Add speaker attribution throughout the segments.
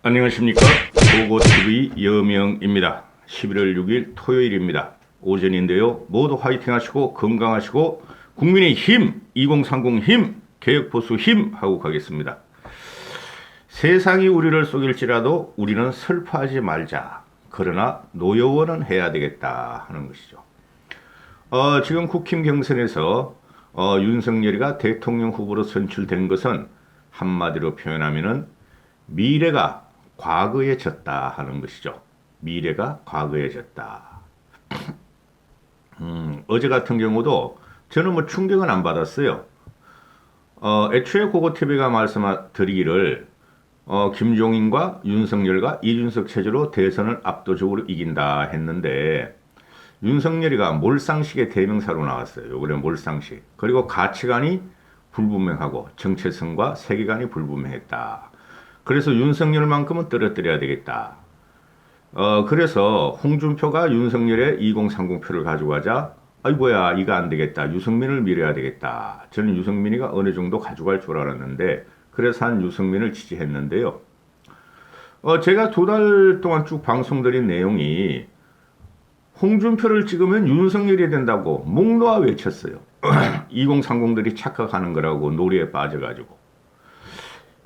Speaker 1: 안녕하십니까. 보고TV 여명입니다. 11월 6일 토요일입니다. 오전인데요. 모두 화이팅 하시고 건강하시고 국민의 힘, 2030 힘, 개혁보수 힘 하고 가겠습니다. 세상이 우리를 속일지라도 우리는 슬퍼하지 말자. 그러나 노여워는 해야 되겠다 하는 것이죠. 지금 국힘 경선에서 윤석열이가 대통령 후보로 선출된 것은 한마디로 표현하면은 미래가 과거에 졌다 하는 것이죠. 미래가 과거에 졌다. 어제 같은 경우도 저는 뭐 충격은 안 받았어요. 애초에 고고TV가 말씀드리기를 김종인과 윤석열과 이준석 체제로 대선을 압도적으로 이긴다 했는데 윤석열이가 몰상식의 대명사로 나왔어요. 요번에 몰상식. 그리고 가치관이 불분명하고 정체성과 세계관이 불분명했다. 그래서 윤석열만큼은 떨어뜨려야 되겠다. 그래서 홍준표가 윤석열의 2030표를 가지고 가자. 아이고야 이거 안 되겠다. 유승민을 밀어야 되겠다. 저는 유승민이가 어느 정도 가져갈 줄 알았는데 그래서 한 유승민을 지지했는데요. 제가 2달 동안 쭉 방송드린 내용이 홍준표를 찍으면 윤석열이 된다고 목 놓아 외쳤어요. 2030들이 착각하는 거라고 노래에 빠져가지고.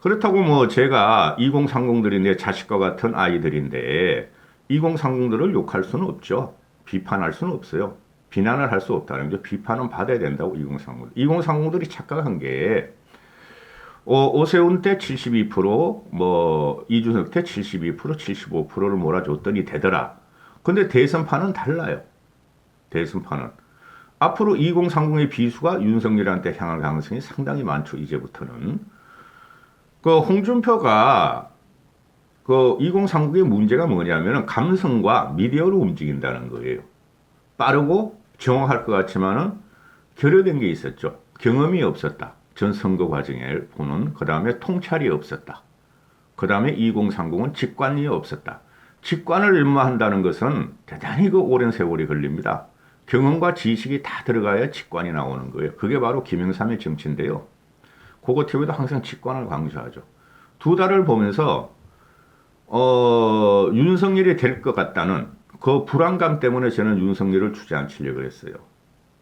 Speaker 1: 그렇다고 뭐 제가 2030들이 내 자식과 같은 아이들인데 2030들을 욕할 수는 없죠. 비판할 수는 없어요. 비난을 할 수 없다는 게 비판은 받아야 된다고 2030. 2030들이 착각한 게 오세훈 때 72%, 뭐 이준석 때 72%, 75%를 몰아줬더니 되더라. 근데 대선판은 달라요. 대선판은. 앞으로 2030의 비수가 윤석열한테 향할 가능성이 상당히 많죠. 이제부터는. 그 홍준표가 그 2030의 문제가 뭐냐면은 감성과 미디어로 움직인다는 거예요. 빠르고 정확할 것 같지만은 결여된 게 있었죠. 경험이 없었다. 전 선거 과정에 보는. 그 다음에 통찰이 없었다. 그 다음에 2030은 직관이 없었다. 직관을 연마한다는 것은 대단히 그 오랜 세월이 걸립니다. 경험과 지식이 다 들어가야 직관이 나오는 거예요. 그게 바로 김영삼의 정치인데요. 고고TV도 항상 직관을 강조하죠. 2달을 보면서 윤석열이 될 것 같다는 그 불안감 때문에 저는 윤석열을 주저앉히려고 했어요.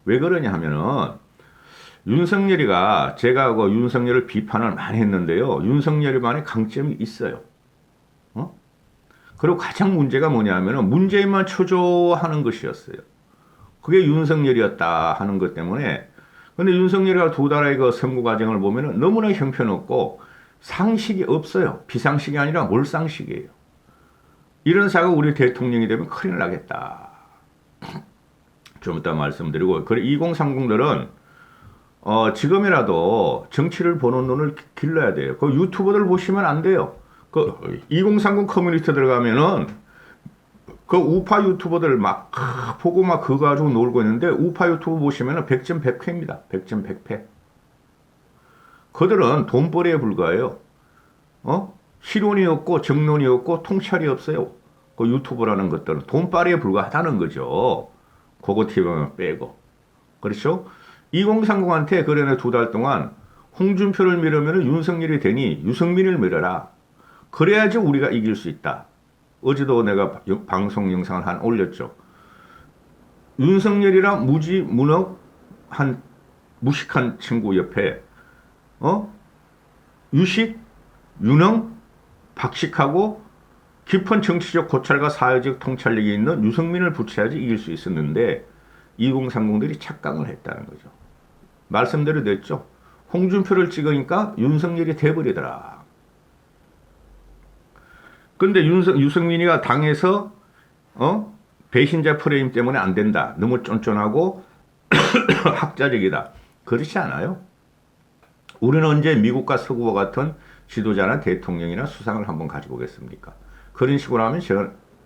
Speaker 1: 왜 그러냐 하면은 윤석열이가 제가 그 윤석열을 비판을 많이 했는데요. 윤석열만의 강점이 있어요. 그리고 가장 문제가 뭐냐면은 문재인만 초조하는 것이었어요. 그게 윤석열이었다 하는 것 때문에. 근데 윤석열이가 2달의 그 선거 과정을 보면은 너무나 형편없고 상식이 없어요. 비상식이 아니라 몰상식이에요. 이런 사가 우리 대통령이 되면 큰일 나겠다. 좀 이따 말씀드리고. 그래 2030들은 지금이라도 정치를 보는 눈을 길러야 돼요. 그 유튜버들 보시면 안 돼요. 그 2030 커뮤니티 들어가면은 그 우파 유튜버들 막 보고 막 그거 가지고 놀고 있는데 우파 유튜브 보시면은 100점 100패입니다. 100점 100패. 그들은 돈벌이에 불과해요. 실론이 없고 정론이 없고 통찰이 없어요. 그 유튜브라는 것들은 돈벌이에 불과하다는 거죠. 고고TV만 빼고. 그렇죠? 2030한테 그러네 2달 동안 홍준표를 밀으면 윤석열이 되니 유승민을 밀어라. 그래야지 우리가 이길 수 있다. 어제도 내가 방송 영상을 한 올렸죠. 윤석열이랑 무지무능한 무식한 친구 옆에 유식, 유능, 박식하고 깊은 정치적 고찰과 사회적 통찰력이 있는 유승민을 붙여야지 이길 수 있었는데 2030들이 착각을 했다는 거죠. 말씀대로 됐죠. 홍준표를 찍으니까 윤석열이 돼버리더라. 근데 유승민이가 당에서 배신자 프레임 때문에 안 된다. 너무 쫀쫀하고 학자적이다. 그렇지 않아요. 우리는 언제 미국과 서구와 같은 지도자나 대통령이나 수상을 한번 가지고 오겠습니까? 그런 식으로 하면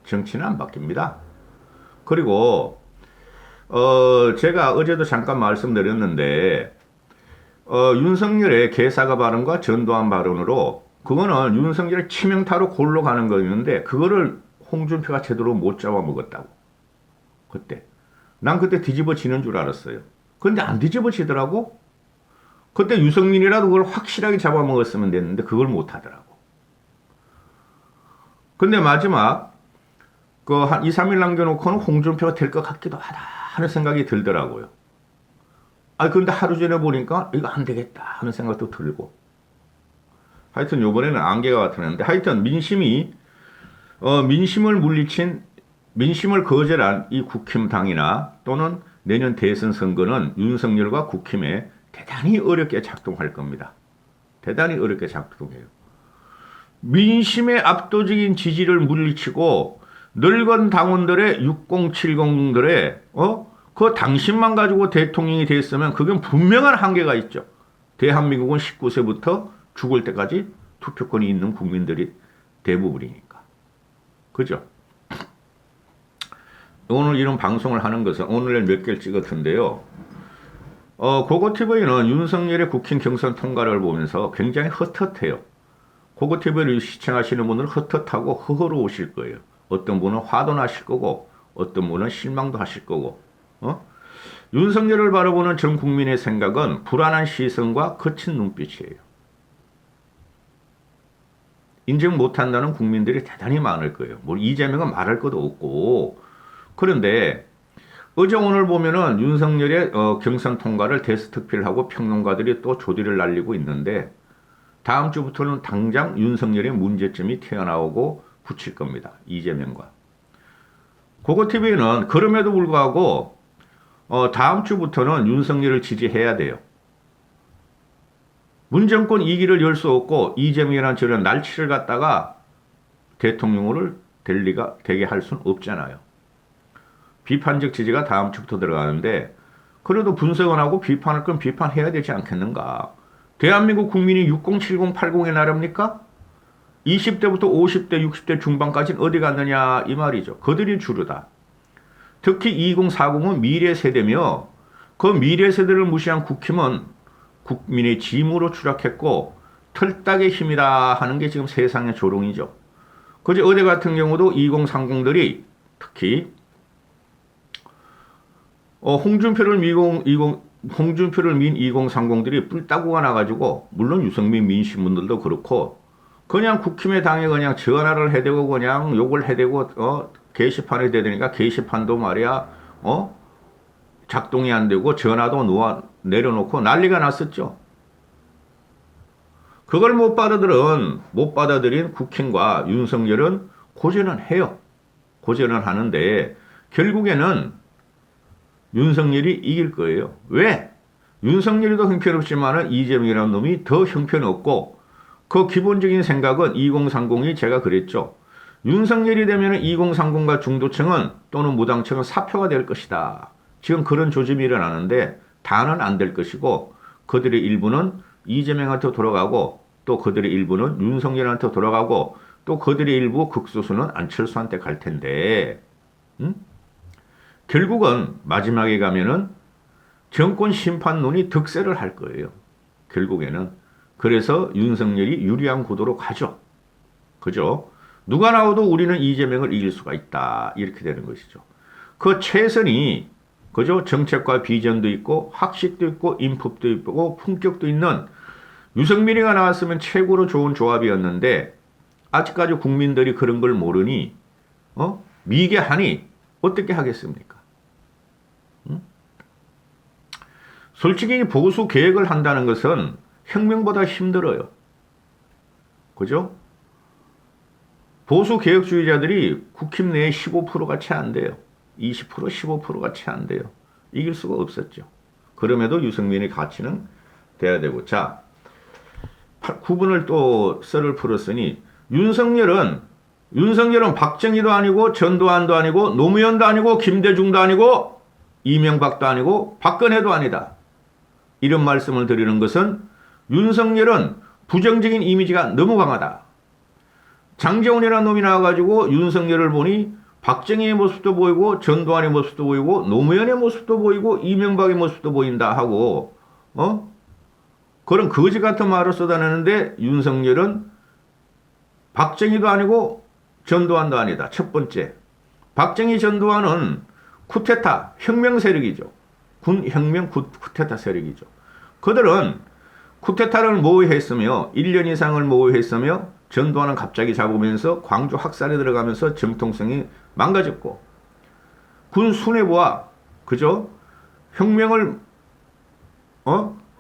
Speaker 1: 정치는 안 바뀝니다. 그리고 제가 어제도 잠깐 말씀드렸는데 윤석열의 개사가 발언과 전두환 발언으로 그거는 윤석열의 치명타로 골로 가는 거였는데 그거를 홍준표가 제대로 못 잡아먹었다고. 그때. 난 그때 뒤집어지는 줄 알았어요. 근데 안 뒤집어지더라고. 그때 유승민이라도 그걸 확실하게 잡아먹었으면 됐는데 그걸 못 하더라고. 근데 마지막 그 한 2, 3일 남겨놓고는 홍준표가 될 것 같기도 하다 하는 생각이 들더라고요. 아, 그런데 하루 전에 보니까 이거 안 되겠다 하는 생각도 들고. 하여튼 요번에는 안개가 나타났는데, 하여튼 민심을 물리친, 민심을 거절한 이 국힘당이나 또는 내년 대선 선거는 윤석열과 국힘에 대단히 어렵게 작동할 겁니다. 대단히 어렵게 작동해요. 민심의 압도적인 지지를 물리치고 늙은 당원들의 6070들의 그 당신만 가지고 대통령이 됐으면 그건 분명한 한계가 있죠. 대한민국은 19세부터 죽을 때까지 투표권이 있는 국민들이 대부분이니까. 그죠? 오늘 이런 방송을 하는 것은 오늘 몇 개를 찍었던데요. 고고TV는 윤석열의 국힘 경선 통과를 보면서 굉장히 헛헛해요. 고고TV를 시청하시는 분들은 헛헛하고 허허로우실 거예요. 어떤 분은 화도 나실 거고 어떤 분은 실망도 하실 거고. 윤석열을 바라보는 전 국민의 생각은 불안한 시선과 거친 눈빛이에요. 인정 못한다는 국민들이 대단히 많을 거예요. 뭐 이재명은 말할 것도 없고. 그런데 어제 오늘 보면은 윤석열의 경선 통과를 대스특필하고 평론가들이 또 조디를 날리고 있는데, 다음 주부터는 당장 윤석열의 문제점이 튀어나오고 붙일 겁니다. 이재명과. 고고TV는 그럼에도 불구하고 다음 주부터는 윤석열을 지지해야 돼요. 문정권 2기를 열 수 없고 이재명이라는 저런 날치를 갖다가 대통령을 되게 할 수는 없잖아요. 비판적 지지가 다음 주부터 들어가는데, 그래도 분석은 하고 비판할 건 비판해야 되지 않겠는가. 대한민국 국민이 60, 70, 80의 나라입니까? 20대부터 50대, 60대 중반까지는 어디 갔느냐 이 말이죠. 그들이 주르다. 특히 2040은 미래 세대며 그 미래 세대를 무시한 국힘은 국민의 짐으로 추락했고 털딱의 힘이다 하는 게 지금 세상의 조롱이죠. 그제 어제 같은 경우도 2030들이 특히 홍준표를 민 2030들이 뿔따구가 나가지고, 물론 유승민 민심분들도 그렇고 그냥 국힘의 당에 그냥 전화를 해대고 그냥 욕을 해대고 게시판에 대대니까 게시판도 말이야 작동이 안 되고 전화도 내려놓고 난리가 났었죠. 그걸 못 받아들인 국힘과 윤석열은 고전은 해요. 고전은 하는데 결국에는 윤석열이 이길 거예요. 왜? 윤석열이도 형편없지만 이재명이라는 놈이 더 형편없고, 그 기본적인 생각은 2030이 제가 그랬죠. 윤석열이 되면 2030과 중도층은 또는 무당층은 사표가 될 것이다. 지금 그런 조짐이 일어나는데 다는 안 될 것이고, 그들의 일부는 이재명한테 돌아가고 또 그들의 일부는 윤석열한테 돌아가고 또 그들의 일부 극소수는 안철수한테 갈 텐데, 결국은 마지막에 가면은 정권 심판론이 득세를 할 거예요. 결국에는. 그래서 윤석열이 유리한 구도로 가죠. 그죠? 누가 나와도 우리는 이재명을 이길 수가 있다. 이렇게 되는 것이죠. 그 최선이, 그죠? 정책과 비전도 있고 학식도 있고 인품도 있고 품격도 있는 유승민이가 나왔으면 최고로 좋은 조합이었는데, 아직까지 국민들이 그런 걸 모르니 미개하니 어떻게 하겠습니까? 솔직히 보수 개혁을 한다는 것은 혁명보다 힘들어요. 그죠? 보수 개혁주의자들이 국힘 내에 15%가 채 안 돼요. 20%, 15%가 채 안 돼요. 이길 수가 없었죠. 그럼에도 유승민의 가치는 돼야 되고. 자, 9분을 또 썰을 풀었으니, 윤석열은 박정희도 아니고 전두환도 아니고 노무현도 아니고 김대중도 아니고 이명박도 아니고 박근혜도 아니다. 이런 말씀을 드리는 것은 윤석열은 부정적인 이미지가 너무 강하다. 장제원이라는 놈이 나와가지고 윤석열을 보니 박정희의 모습도 보이고 전두환의 모습도 보이고 노무현의 모습도 보이고 이명박의 모습도 보인다 하고 그런 거지 같은 말을 쏟아내는데, 윤석열은 박정희도 아니고 전두환도 아니다. 첫 번째, 박정희 전두환은 쿠데타 혁명 세력이죠. 군 혁명 쿠데타 세력이죠. 그들은 쿠데타를 모의했으며 1년 이상을 모의했으며 전두환은 갑자기 잡으면서 광주 학살에 들어가면서 정통성이 망가졌고, 군 수뇌부와 그죠? 혁명을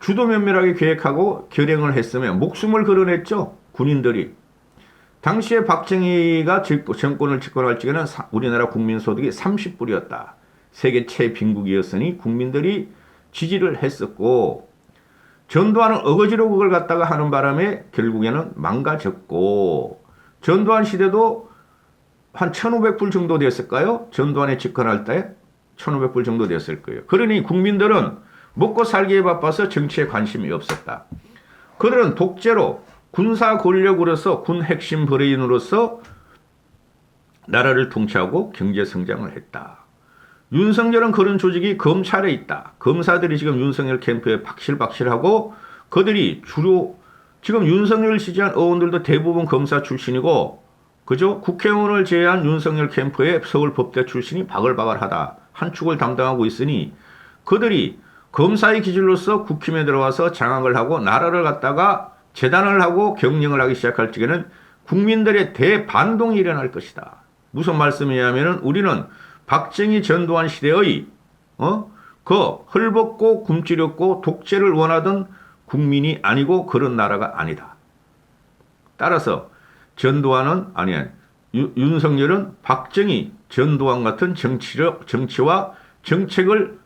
Speaker 1: 주도 면밀하게 계획하고 결행을 했으면 목숨을 걸어냈죠. 군인들이. 당시에 박정희가 정권을 집권할 적에는 우리나라 국민소득이 30불이었다. 세계 최빈국이었으니 국민들이 지지를 했었고, 전두환은 어거지로 그걸 갖다가 하는 바람에 결국에는 망가졌고, 전두환 시대도 한 1,500불 정도 됐을까요? 전두환이 집권할 때 1,500불 정도 됐을 거예요. 그러니 국민들은 먹고 살기에 바빠서 정치에 관심이 없었다. 그들은 독재로 군사 권력으로서 군 핵심 브레인으로서 나라를 통치하고 경제 성장을 했다. 윤석열은 그런 조직이 검찰에 있다. 검사들이 지금 윤석열 캠프에 박실박실하고, 그들이 주로 지금 윤석열을 지지한 의원들도 대부분 검사 출신이고, 그죠? 국회의원을 제외한 윤석열 캠프에 서울법대 출신이 바글바글하다. 한 축을 담당하고 있으니 그들이 검사의 기질로서 국힘에 들어와서 장악을 하고 나라를 갖다가 재단을 하고 경영을 하기 시작할 적에는 국민들의 대반동이 일어날 것이다. 무슨 말씀이냐면은 우리는 박정희 전두환 시대의 그 헐벗고 굶주렸고 독재를 원하던 국민이 아니고 그런 나라가 아니다. 따라서 전두환은 윤석열은 박정희 전두환 같은 정치와 정책을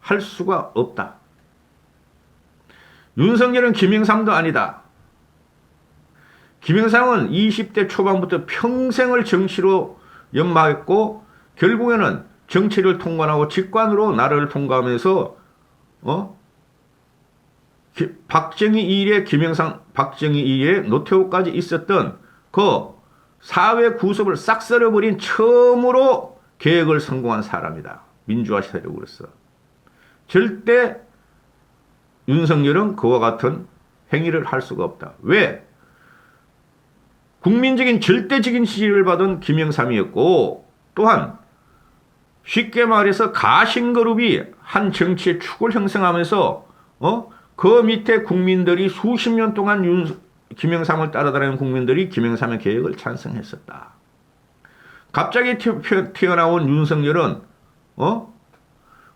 Speaker 1: 할 수가 없다. 윤석열은 김영삼도 아니다. 김영삼은 20대 초반부터 평생을 정치로 연마했고 결국에는 정치를 통관하고 직관으로 나라를 통과하면서 박정희 이래 박정희 이래 노태우까지 있었던 그 사회 구습을 싹 썰어버린 처음으로 계획을 성공한 사람이다. 민주화 세력으로서. 절대 윤석열은 그와 같은 행위를 할 수가 없다. 왜? 국민적인 절대적인 지지를 받은 김영삼이었고, 또한 쉽게 말해서 가신그룹이 한 정치의 축을 형성하면서 그 밑에 국민들이 수십 년 동안 김영삼을 따라다니는 국민들이 김영삼의 계획을 찬성했었다. 갑자기 튀어나온 윤석열은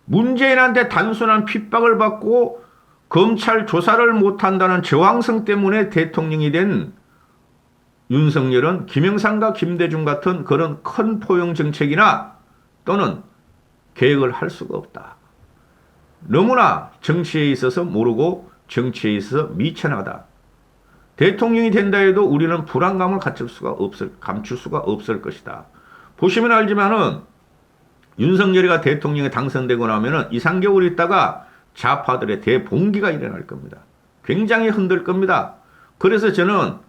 Speaker 1: 문재인한테 단순한 핍박을 받고 검찰 조사를 못한다는 저항성 때문에 대통령이 된 윤석열은 김영삼과 김대중 같은 그런 큰 포용 정책이나 또는 계획을 할 수가 없다. 너무나 정치에 있어서 모르고 정치에 있어서 미천하다. 대통령이 된다 해도 우리는 불안감을 감출 수가 없을 것이다. 보시면 알지만은 윤석열이가 대통령에 당선되고 나면은 2, 3개월 있다가 좌파들의 대봉기가 일어날 겁니다. 굉장히 흔들 겁니다. 그래서 저는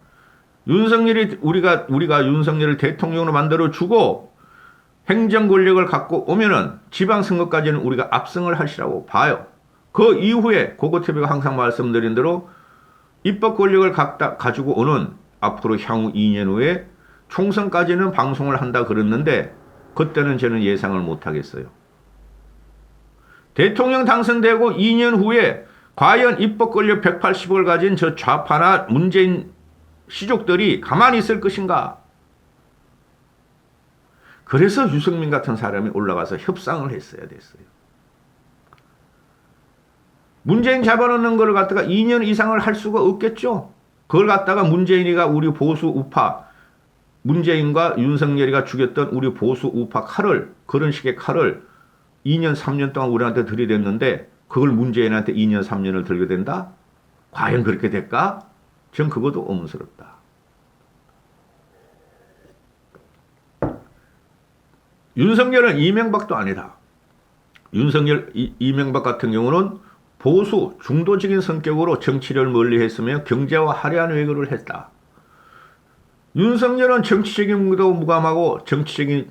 Speaker 1: 우리가 윤석열을 대통령으로 만들어 주고 행정 권력을 갖고 오면은 지방선거까지는 우리가 압승을 하시라고 봐요. 그 이후에 고고TV가 항상 말씀드린 대로 입법 권력을 가지고 오는 앞으로 향후 2년 후에 총선까지는 방송을 한다 그랬는데 그때는 저는 예상을 못하겠어요. 대통령 당선되고 2년 후에 과연 입법 권력 180억을 가진 저 좌파나 문재인 시족들이 가만히 있을 것인가? 그래서 유승민 같은 사람이 올라가서 협상을 했어야 됐어요. 문재인 잡아놓는 걸 갖다가 2년 이상을 할 수가 없겠죠. 그걸 갖다가 문재인이가 우리 보수 우파, 문재인과 윤석열이가 죽였던 우리 보수 우파 그런 식의 칼을 2년, 3년 동안 우리한테 들이댔는데 그걸 문재인한테 2년, 3년을 들게 된다? 과연 그렇게 될까? 전 그것도 의문스럽다. 윤석열은 이명박도 아니다. 이명박 같은 경우는 보수, 중도적인 성격으로 정치를 멀리했으며 경제와 화려한 외교를 했다. 윤석열은 정치적인 것도 무감하고 정치적인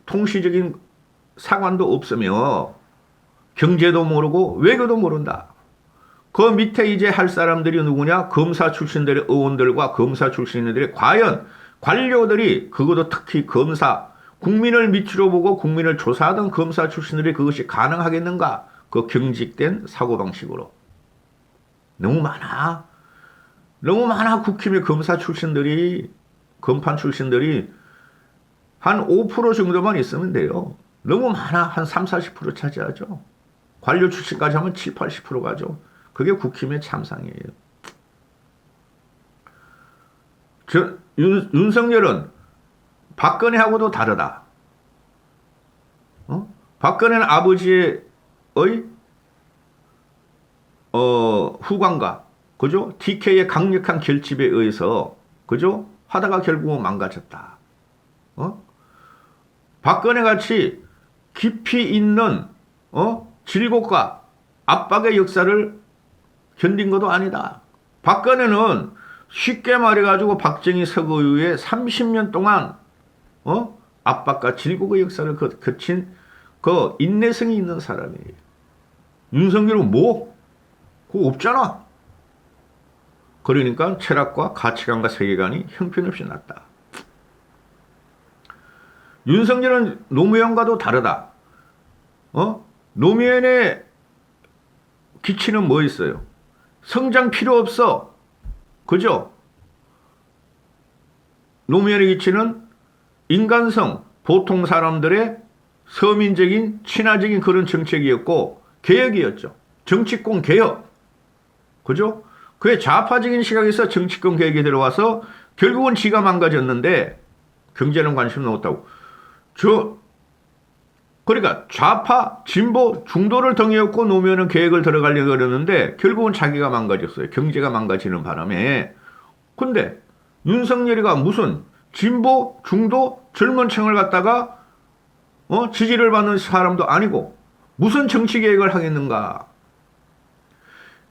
Speaker 1: 통시적인 사관도 없으며 경제도 모르고 외교도 모른다. 그 밑에 이제 할 사람들이 누구냐? 검사 출신들의 의원들과 검사 출신들이 과연 관료들이 그것도 특히 검사 국민을 밑으로 보고 국민을 조사하던 검사 출신들이 그것이 가능하겠는가? 그 경직된 사고방식으로. 너무 많아. 너무 많아. 국힘의 검사 출신들이, 검판 출신들이 한 5% 정도만 있으면 돼요. 너무 많아. 한 3, 40% 차지하죠. 관료 출신까지 하면 7, 80% 가죠. 그게 국힘의 참상이에요. 윤석열은 박근혜하고도 다르다. 박근혜는 아버지의 후광과 그죠? TK의 강력한 결집에 의해서 그죠? 하다가 결국은 망가졌다. 박근혜 같이 깊이 있는 질곡과 압박의 역사를 견딘 것도 아니다. 박근혜는 쉽게 말해가지고 박정희 서거이후에 30년 동안 압박과 질곡의 역사를 거친 그 인내성이 있는 사람이에요. 윤석열은 뭐? 그거 없잖아. 그러니까 철학과 가치관과 세계관이 형편없이 낮다. 윤석열은 노무현과도 다르다. 노무현의 기치는 뭐 있어요? 성장 필요 없어. 그죠? 노무현의 기치는 인간성, 보통 사람들의 서민적인, 친화적인 그런 정책이었고, 개혁이었죠. 정치권 개혁. 그죠? 그의 좌파적인 시각에서 정치권 개혁이 들어와서 결국은 지가 망가졌는데, 경제는 관심 없다고. 그러니까 좌파, 진보, 중도를 등에업고 노무현은 계획을 들어가려고 그러는데 결국은 자기가 망가졌어요. 경제가 망가지는 바람에. 근데 윤석열이가 무슨 진보, 중도, 젊은 층을 갖다가 지지를 받는 사람도 아니고 무슨 정치 계획을 하겠는가.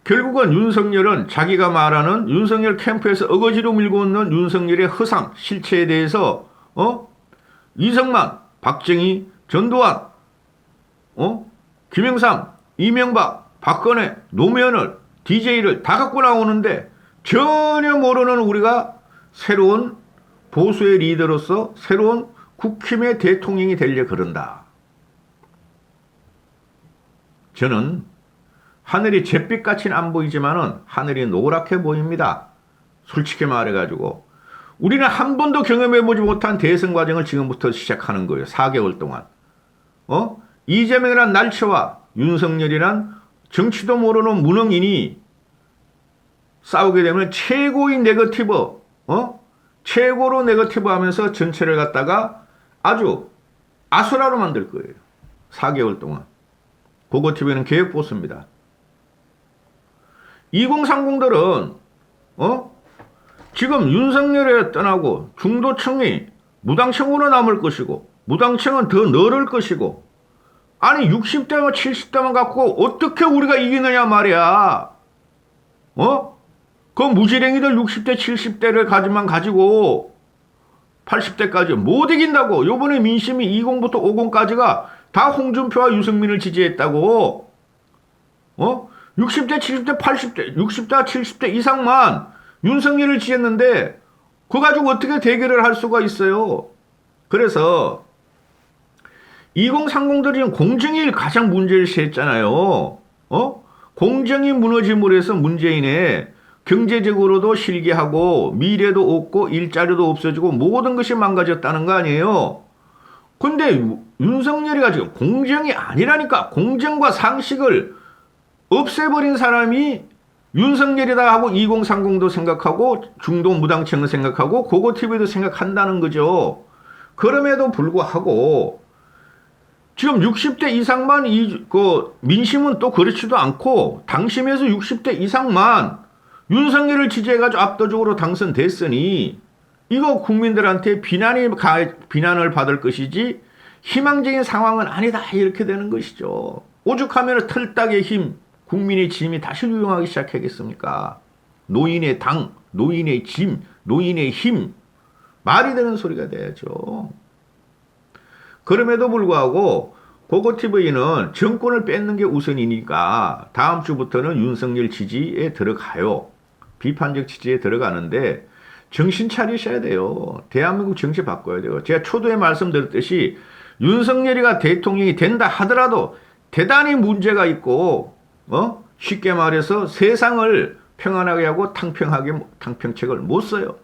Speaker 1: 결국은 윤석열은 자기가 말하는 윤석열 캠프에서 어거지로 밀고 있는 윤석열의 허상, 실체에 대해서 이승만, 박정희, 전두환, 김영삼, 이명박, 박근혜, 노무현을, DJ를 다 갖고 나오는데 전혀 모르는 우리가 새로운 보수의 리더로서 새로운 국힘의 대통령이 되려 그런다. 저는 하늘이 잿빛같이는 안 보이지만은 하늘이 노랗게 보입니다. 솔직히 말해가지고 우리는 한 번도 경험해보지 못한 대선 과정을 지금부터 시작하는 거예요. 4개월 동안. 이재명이란 날치와 윤석열이란 정치도 모르는 무능인이 싸우게 되면 최고의 네거티브, 최고로 네거티브 하면서 전체를 갖다가 아주 아수라로 만들 거예요. 4개월 동안. 고고TV는 계획보수입니다. 2030들은, 지금 윤석열에 떠나고 중도층이 무당층으로 남을 것이고, 무당층은 더 늘을 것이고, 아니 60대만 70대만 갖고 어떻게 우리가 이기느냐 말이야. 그 무지랭이들 60대 70대를 가지고 80대까지 못 이긴다고. 요번에 민심이 20부터 50까지가 다 홍준표와 유승민을 지지했다고. 60대 70대 80대 60대 70대 이상만 윤석열을 지지했는데 그거 가지고 어떻게 대결을 할 수가 있어요. 그래서 2030들이 공정이 가장 문제시했잖아요. 공정이 무너짐으로 해서 문재인의 경제적으로도 실기하고 미래도 없고 일자리도 없어지고 모든 것이 망가졌다는 거 아니에요. 근데 윤석열이 가지고 공정이 아니라니까. 공정과 상식을 없애버린 사람이 윤석열이다 하고 2030도 생각하고 중도 무당층을 생각하고 고고TV도 생각한다는 거죠. 그럼에도 불구하고 지금 60대 이상만 민심은 또 그렇지도 않고 당심에서 60대 이상만 윤석열을 지지해가지고 압도적으로 당선됐으니 이거 국민들한테 비난을 받을 것이지 희망적인 상황은 아니다 이렇게 되는 것이죠. 오죽하면 틀딱의 힘, 국민의 짐이 다시 유용하기 시작하겠습니까? 노인의 당, 노인의 짐, 노인의 힘 말이 되는 소리가 돼야죠. 그럼에도 불구하고 고고TV는 정권을 뺏는 게 우선이니까 다음 주부터는 윤석열 지지에 들어가요. 비판적 지지에 들어가는데 정신 차리셔야 돼요. 대한민국 정치 바꿔야 돼요. 제가 초도에 말씀드렸듯이 윤석열이가 대통령이 된다 하더라도 대단히 문제가 있고 쉽게 말해서 세상을 평안하게 하고 탕평책을 못 써요.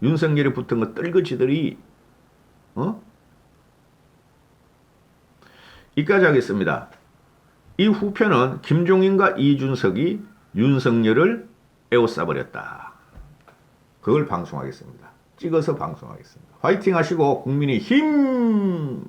Speaker 1: 윤석열이 붙은 거 떨거지들이 이까지 하겠습니다. 이 후편은 김종인과 이준석이 윤석열을 에워싸버렸다. 그걸 방송하겠습니다. 찍어서 방송하겠습니다. 화이팅 하시고 국민의 힘!